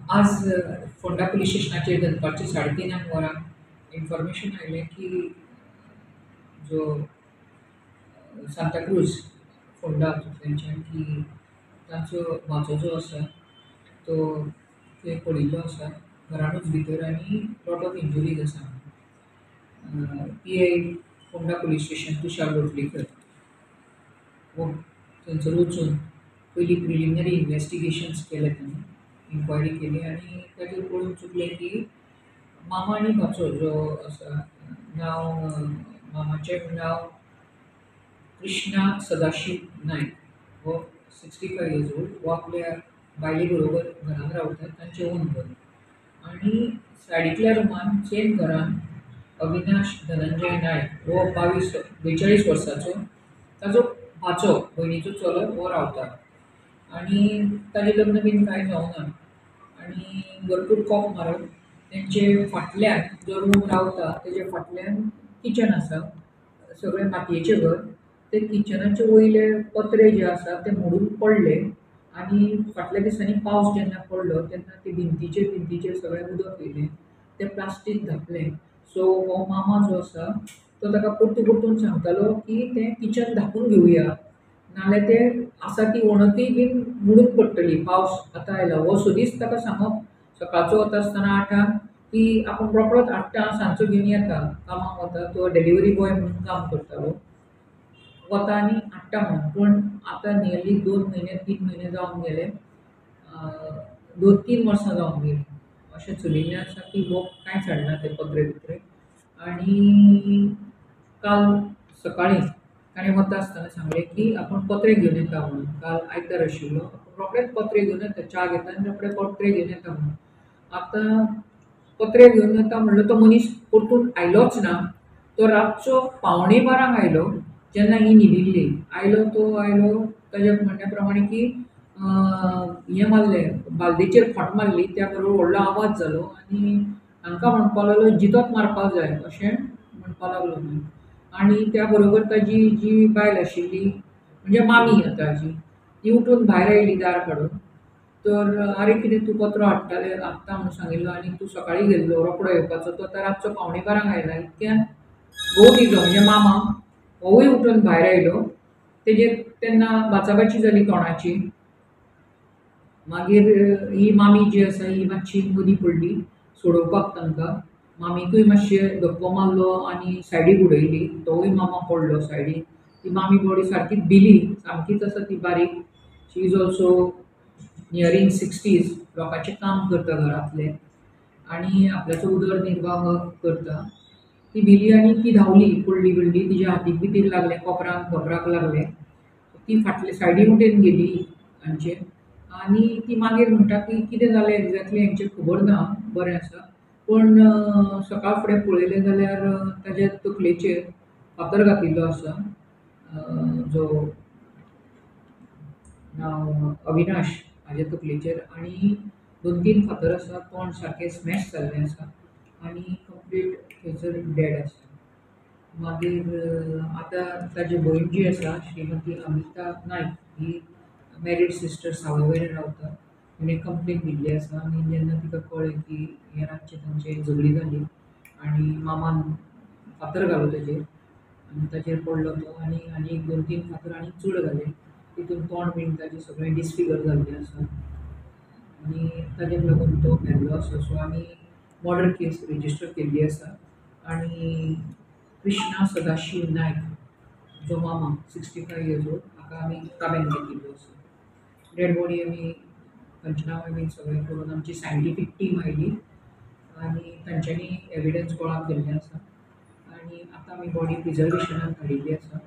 आज फोंडा पुलीस स्टेशनाचेर दनपारचे 3:30 वरां इन्फॉर्मेशन आयलें की जो सांताक्रूज फोंडा थंयच्यान की तांचो भाचो जो आसा तो थंय पडिल्लो आसा घरानूच भितर आनी लॉट ऑफ इंजुरीज आसा. पी.आय. फोंडा पुलीस स्टेशन तुषार लोटलीकर हो थंयसर वचून पयलीं प्रिलिमिनरी इन्वेस्टिगेशन्स केले तांणी इन्क्वायरी केली आनी ताचेर पळोवन चुकलें की मामा आनी भाचो जो आसा नांव मामाचें नांव कृष्णा सदाशीव नायक हो 65 इयर्स ओल्ड हो आपल्या बायले बरोबर घरान रावता तांचें ओन घर आनी सायडींतल्या रुमान सेम घरान अविनाश धनंजय नायक हो 42 वर्साचो ताजो भाचो भयणीचो चलो हो रावता आनी ताजें लग्न बीन कांय जावना आनी भरपूर कोप मारून तेंचे फाटल्यान जो रूम रावता तेजे फाटल्यान किचन आसा सगळें मातयेचें घर ते किचनाचे वयले पत्रे जे आसा ते मोडून पडले आनी फाटल्या दिसांनी पावस जेन्ना पडलो तेन्ना ते भिंतीचेर सगळें उदक येयलें ते प्लास्टीक धापलें. सो हो मामा जो आसा तो ताका परतून सांगतालो की तें किचन धांपून घेवया नाल्यार ते आसा ती वणटीय बीन मोडून पडटली पावस आतां आयला हो सदींच ताका सांगप सकाळचो वता आसतना 8 की आपूण रोकडोच 8 सांजचो घेवन येता कामाक वता तो डिलिव्हरी बॉय म्हणून काम करतालो वता आनी हाडटा म्हणून पूण आतां नियरली 2 म्हयने 3 म्हयने जावन गेले 2-3 वर्सां जावन गेली अशें चलिल्लें आसा की हो कांयच हाडना ते पत्रे बित्रे आनी काल सकाळीं ताणें वता आसतना सांगलें की आपूण पत्रे घेवन येता म्हणून काल आयतार आशिल्लो रोखडेच पत्रे घेवन येता च्या घेता आनी रोखडे पत्रे घेवन येता म्हणून आतां पत्रे घेवन येता म्हणलो तो मनीस परतून आयलोच ना तो रातचो 11:15 आयलो जेन्ना ही न्हिदिल्ली आयलो ताच्या म्हणण्या प्रमाणे की हें मारलें बालदेचेर फट मारली त्या बरोबर व्हडलो आवाज जालो आनी हांकां म्हणपा लागलो जितोच मारपाक जाय अशें म्हणपा लागलो आनी त्या बरोबर ताजी जी बायल आशिल्ली म्हणजे मामी आतांची ती उठून भायर आयली दार काडून तर आरे कितें तूं पत्रो हाडटा म्हणून सांगिल्लो आनी तूं सकाळीं गेल्लो रोकडो येवपाचो तो आतां रातचो 11:15 आयला इतक्यान घोव तिजो म्हणजे मामा होवूय उठून भायर आयलो तेजेर तेन्ना बाचाबाची जाली तोंडाची मागीर ही मामी जी आसा ही मातशी मदीं पडली सोडोवपाक तांकां मामीकूय मातशें धक्को मारलो आनी सायडीक उडयली तोवूय मामा पडलो सायडीक ती मामी बॉडी सारकीच भिली सामकीच आसा ती बारीक शी इज ऑल्सो नियरींग 60s लोकांचें काम करता घरांतलें आनी आपल्याचो उदरनिर्वाह करता ती भिली आनी ती धांवली पडली बिडली तिच्या हातीक भितीक लागलें कोपराक लागलें ती फाटले सायडीन वटेन गेली हांचे आनी ती मागीर म्हणटा की कितें जालें एक्झॅक्टली हांचें खबर ना बरें आसा पूण सकाळ फुडें पळयलें जाल्यार ताच्या तकलेचेर फातर घातिल्लो आसा जो नांव अविनाश हाजे तकलेचेर आनी 2-3 फातर आसा तोंड सारकें स्मॅश जाल्लें आसा आनी कंप्लीट थंयसर डॅड आसा मागीर आतां ताजी भयण जी आसा श्रीमती अमिता नायक ही मॅरीड सिस्टर सावयवेरें रावता तिणें कंप्लेन दिल्ली आसा आनी जेन्ना तिका कळ्ळें की हे रातचें तांचें झगडी जाली आनी मामान फातर घालो ताजेर आनी ताचेर पडलो तो आनी 1-2-3 फातर आनी चड घाले तितून तोंड बीन ताजें सगळें डिसफिगर जाल्लें आसा आनी ताजेर लागून तो मेल्लो आसा सो आमी मर्डर केस रेजिस्टर केल्ली आसा आनी कृष्णा सदाशीव नायक जो मामा 65 इयर्स ओल्ड हाका आमी ताब्यान घेतिल्लो आसा डेड बॉडी आमी पंचनामे बीन सगळें करून आमची सायंटिफीक टीम आयली आनी तांच्यांनी एविडन्स गोळा केल्ले आसा आनी आतां आमी बॉडी प्रिजर्वेशनाक धाडिल्ली आसा